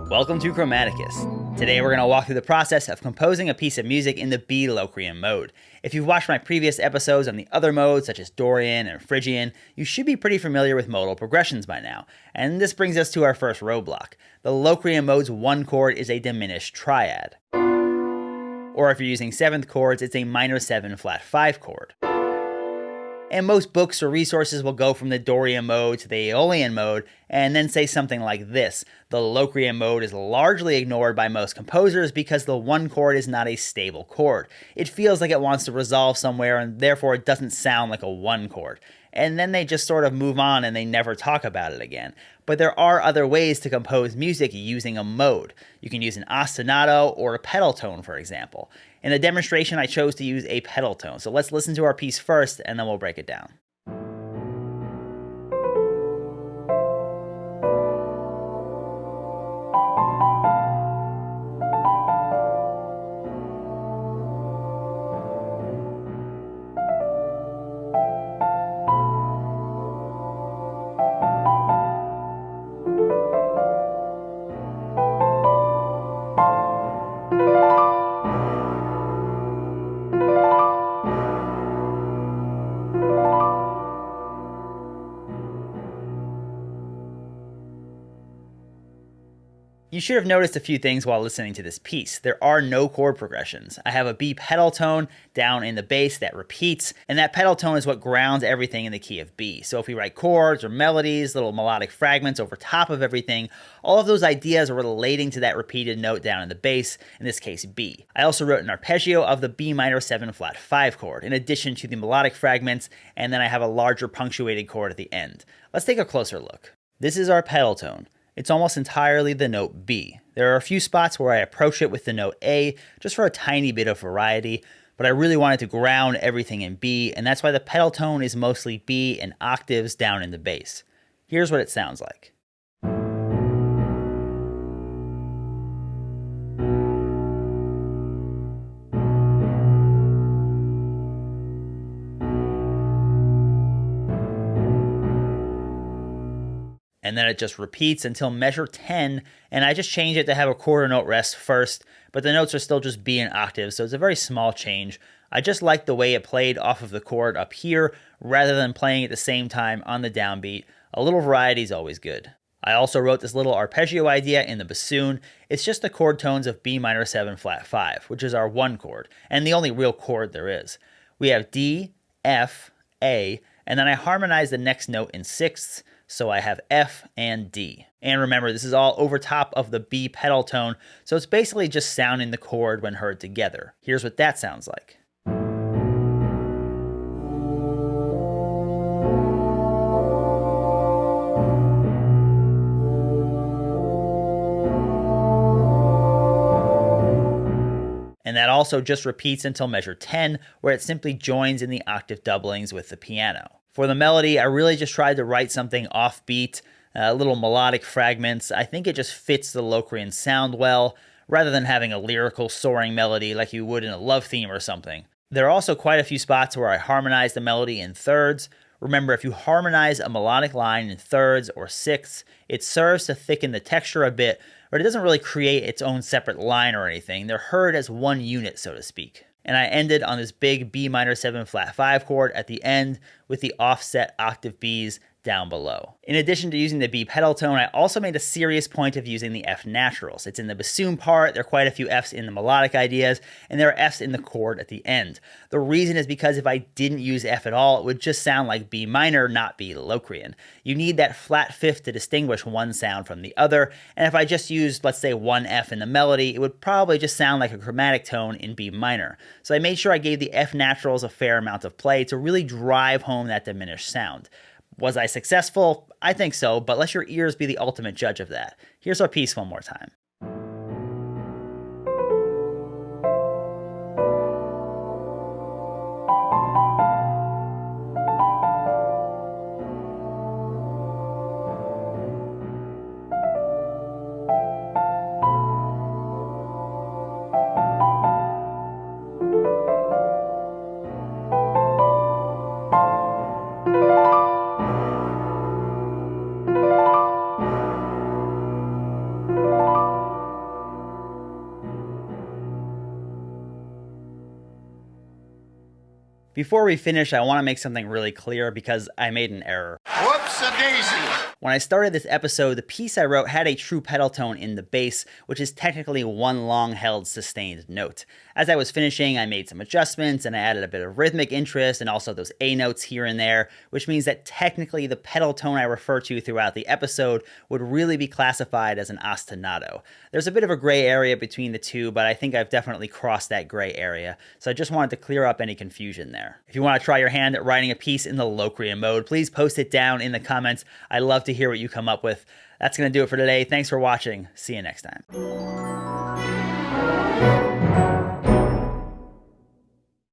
Welcome to Chromaticus. Today we're going to walk through the process of composing a piece of music in the B Locrian mode. If you've watched my previous episodes on the other modes such as Dorian and Phrydian, you should be pretty familiar with modal progressions by now. And this brings us to our first roadblock. The Locrian mode's one chord is a diminished triad. Or if you're using seventh chords, it's a minor 7 flat 5 chord. And most books or resources will go from the Dorian mode to the Aeolian mode and then say something like this. The Locrian mode is largely ignored by most composers because the one chord is not a stable chord. It feels like it wants to resolve somewhere and therefore it doesn't sound like a one chord. And then they just sort of move on and they never talk about it again. But there are other ways to compose music using a mode. You can use an ostinato or a pedal tone, for example. In the demonstration, I chose to use a pedal tone. So let's listen to our piece first and then we'll break it down. You should have noticed a few things while listening to this piece. There are no chord progressions. I have a B pedal tone down in the bass that repeats, and that pedal tone is what grounds everything in the key of B. So if we write chords or melodies, little melodic fragments over top of everything, all of those ideas are relating to that repeated note down in the bass, in this case B. I also wrote an arpeggio of the B minor 7 flat 5 chord, in addition to the melodic fragments, and then I have a larger punctuated chord at the end. Let's take a closer look. This is our pedal tone. It's almost entirely the note B. There are a few spots where I approach it with the note A, just for a tiny bit of variety, but I really wanted to ground everything in B, and that's why the pedal tone is mostly B and octaves down in the bass. Here's what it sounds like. And then it just repeats until measure 10, and I just change it to have a quarter note rest first, but the notes are still just B and octaves, so it's a very small change. I just like the way it played off of the chord up here, rather than playing at the same time on the downbeat. A little variety is always good. I also wrote this little arpeggio idea in the bassoon. It's just the chord tones of B minor 7 flat 5, which is our one chord, and the only real chord there is. We have D, F, A, and then I harmonize the next note in sixths, so I have F and D. And remember, this is all over top of the B pedal tone, so it's basically just sounding the chord when heard together. Here's what that sounds like. And that also just repeats until measure 10, where it simply joins in the octave doublings with the piano. For the melody, I really just tried to write something offbeat, little melodic fragments. I think it just fits the Locrian sound well, rather than having a lyrical soaring melody like you would in a love theme or something. There are also quite a few spots where I harmonize the melody in thirds. Remember, if you harmonize a melodic line in thirds or sixths, it serves to thicken the texture a bit, but it doesn't really create its own separate line or anything. They're heard as one unit, so to speak. And I ended on this big B minor 7 flat 5 chord at the end with the offset octave Bs down below. In addition to using the B pedal tone, I also made a serious point of using the F naturals. It's in the bassoon part, there are quite a few Fs in the melodic ideas, and there are Fs in the chord at the end. The reason is because if I didn't use F at all, it would just sound like B minor, not B Locrian. You need that flat fifth to distinguish one sound from the other, and if I just used, let's say, one F in the melody, it would probably just sound like a chromatic tone in B minor. So I made sure I gave the F naturals a fair amount of play to really drive home that diminished sound. Was I successful? I think so, but let your ears be the ultimate judge of that. Here's our piece one more time. Before we finish, I want to make something really clear because I made an error. Whoops-a-daisy! When I started this episode, the piece I wrote had a true pedal tone in the bass, which is technically one long-held sustained note. As I was finishing, I made some adjustments, and I added a bit of rhythmic interest and also those A notes here and there, which means that technically the pedal tone I refer to throughout the episode would really be classified as an ostinato. There's a bit of a gray area between the two, but I think I've definitely crossed that gray area, so I just wanted to clear up any confusion there. If you want to try your hand at writing a piece in the Locrian mode, please post it down in the comments. I love to hear what you come up with. That's going to do it for today. Thanks for watching. See you next time.